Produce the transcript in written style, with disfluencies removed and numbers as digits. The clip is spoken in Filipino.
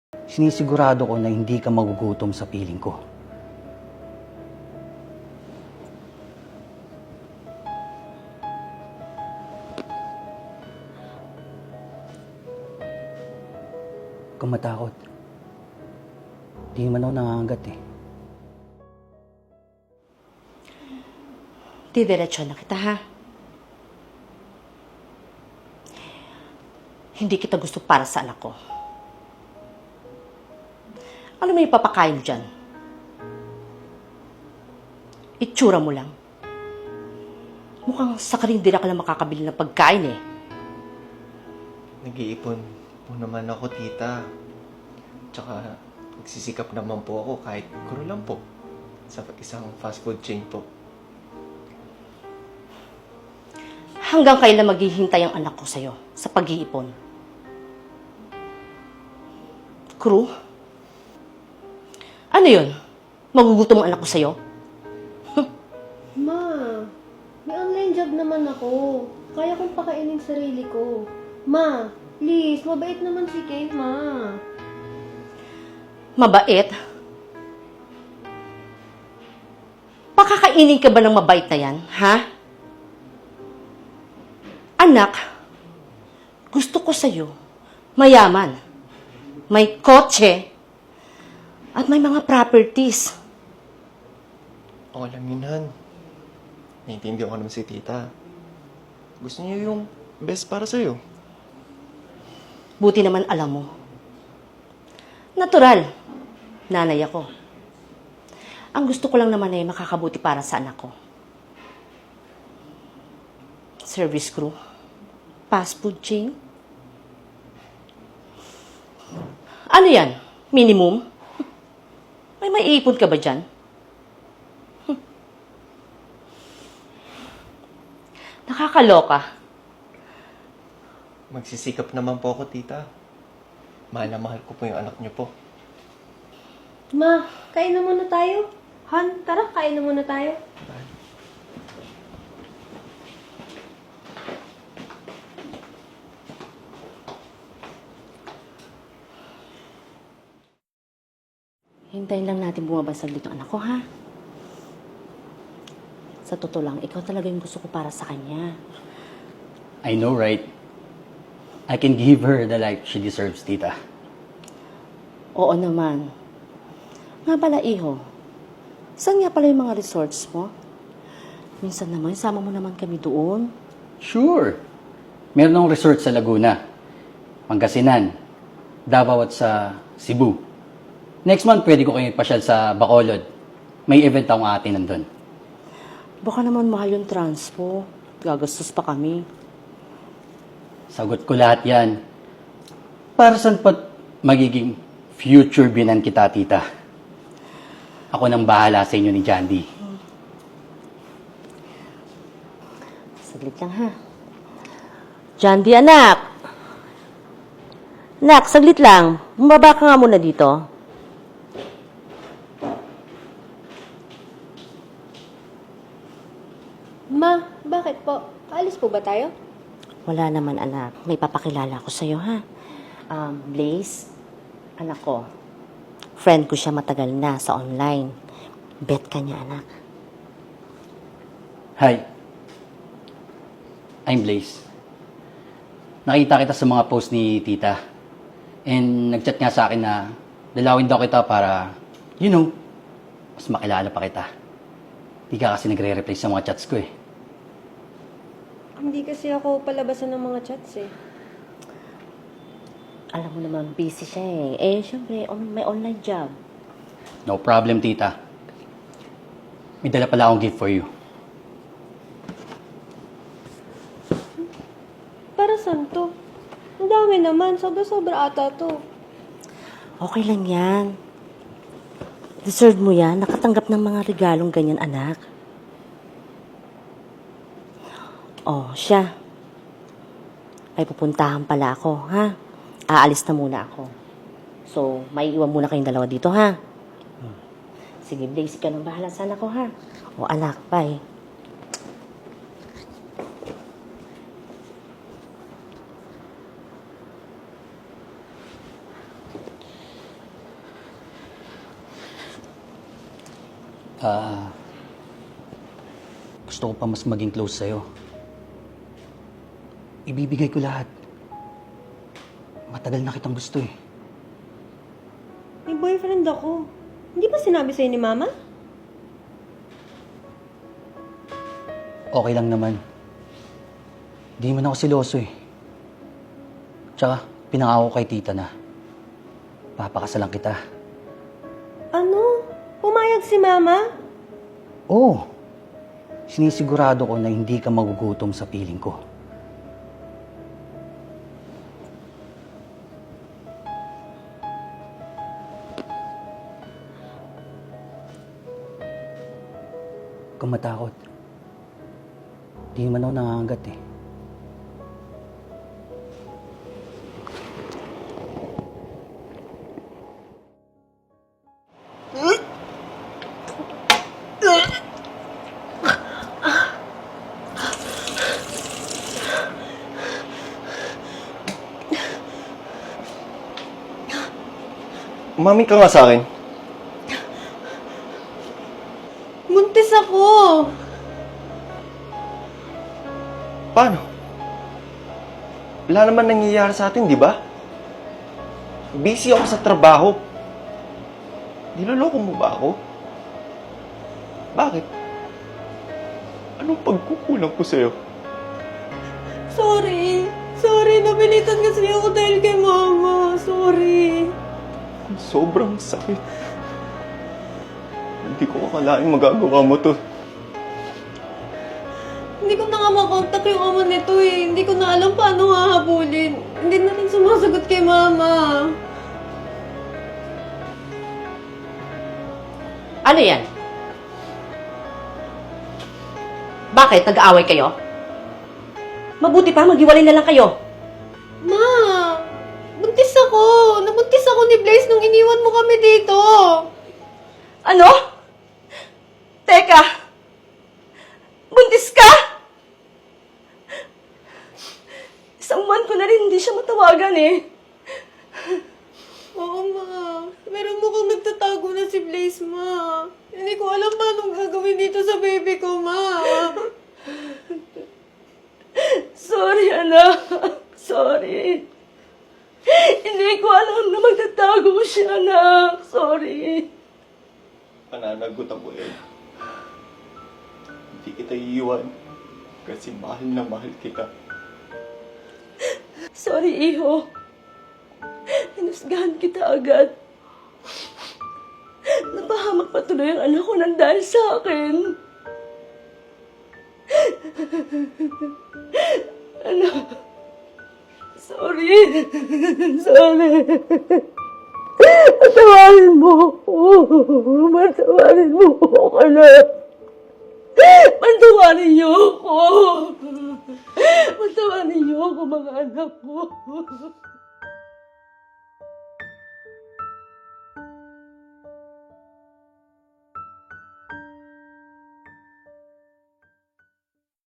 Sinisigurado ko na hindi ka magugutom sa piling ko. Huwag kang matakot. Hindi naman ako nangangagat eh. Didiretso na kita, ha? Hindi kita gusto para sa anak ko. Ano may papakain mo dyan? Itsura mo lang. Mukhang sa karindira ka lang makakabili ng pagkain eh. Nag-iipon po naman ako, tita. Tsaka, nagsisikap naman po ako kahit kuro lang po sa isang fast food chain po. Hanggang kailan maghihintay ang anak ko sa'yo sa pag-iipon? Crew? Ano yun? Magugutom ang anak ko sa'yo? Ma, may online job naman ako. Kaya kong pakainin sarili ko. Ma, please, mabait naman si Kate, ma. Mabait? Pakakainin ka ba ng mabait na yan, ha? Anak, gusto ko sa'yo, mayaman, may kotse, at may mga properties. Okay lang yun, Han. Naiintindihan ko naman si tita. Gusto niyo yung best para sa'yo. Buti naman alam mo. Natural, nanay ako. Ang gusto ko lang naman ay makakabuti para sa anak ko. Service crew, fast food chain. Ano yan? Minimum? May maiipon ka ba dyan? Nakakaloka. Magsisikap naman po ako, tita. Mahal na mahal ko po yung anak niyo po. Ma, kain na muna tayo. Han, tara, kain na muna tayo. Hintayin lang natin bumaba saglit ang anak ko, ha? Sa totoo lang, ikaw talaga yung gusto ko para sa kanya. I know, right? I can give her the life she deserves, tita. Oo naman. Nga pala, iho. Saan nga pala yung mga resorts mo? Minsan naman, sama mo naman kami doon. Sure. Meron akong resort sa Laguna, Pangasinan, Davao at sa Cebu. Next month, pwede ko kayo ipasyal sa Bacolod. May event akong ate nandun. Baka naman mahal yung transpo. Gagastos pa kami. Sagot ko lahat yan. Para saan pa magiging future binan kita, tita? Ako nang bahala sa inyo ni Jandy. Saglit lang, ha? Jandy, anak! Anak, saglit lang. Bumaba ka nga muna dito. Ma, bakit po? Aalis po ba tayo? Wala naman, anak. May papakilala ko sa'yo, ha? Blaze, anak ko. Friend ko siya matagal na sa online. Bet ka niya, anak. Hi. I'm Blaze. Nakita kita sa mga post ni tita. And nagchat nga sa akin na dalawin daw kita para, mas makilala pa kita. Di ka kasi nagre-reply sa mga chats ko eh. Hindi kasi ako palabasan ng mga chats eh. Alam mo naman, busy siya eh. Eh, syempre, may online job. No problem, tita. May dala pala akong gift for you. Para saan to? Ang dami naman. Sobra-sobra ata to. Okay lang yan. Deserve mo yan. Nakatanggap ng mga regalong ganyan, anak. Oh, siya. Ay, pupuntahan pala ako, ha? Aalis na muna ako. So, may iwan muna kayong dalawa dito, ha? Sige, Blaze, ka nang bahala sa anak ko, ha? O, anak, bye. Gusto ko pa mas maging close sa'yo. Ibibigay ko lahat. Matagal na kitang gusto eh. May boyfriend ako. Hindi ba sinabi sa'yo ni Mama? Okay lang naman. Di man ako siloso eh. Tsaka, pinangako kay tita na papakasalan kita. Ano? Pumayag si Mama? Oo. Sinisigurado ko na hindi ka magugutom sa piling ko. Huwag kang matakot. Di naman ako nangangagat eh. Umami ka nga sa akin. Buntis ako! Paano? Wala naman nangyayari sa atin, di ba? Busy ako sa trabaho. Niloloko mo ba ako? Bakit? Anong pagkukulang ko sa'yo? Sorry! Sorry, napilitan kasi ako dahil kay Mama. Sorry. Sobrang sakit. Hindi ko akalain magagawa mo to. Hindi ko na nga makontak yung ama nito eh. Hindi ko na alam paano hahabulin. Hindi na rin sumasagot kay Mama. Ano yan? Bakit? Nag-aaway kayo? Mabuti pa, maghiwalay na lang kayo. Ma! Buntis ako! Nabuntis ako ni Blaze nung iniwan mo kami dito. Ano? Teka! Buntis ka? Isang buwan ko na rin hindi siya matawagan eh. Oo, Ma. Pero mukhang nagtatago na si Blaze, Ma. Hindi ko alam paano gagawin dito sa baby ko, Ma. Sorry, anak. Sorry. Hindi ko alam na magtatago siya, anak. Sorry. Pananagot ako eh. Hindi kita iiwan. Kasi mahal na mahal kita. Sorry, iho. Hinusgahan kita agad. Napahamak pa tuloy ang anak ko nang dahil sa akin. Anak. Sorry. Sorry. Patawarin mo ako. Patawarin mo ako, anak. Patawarin niyo ako. Patawarin niyo ako, mga anak ko.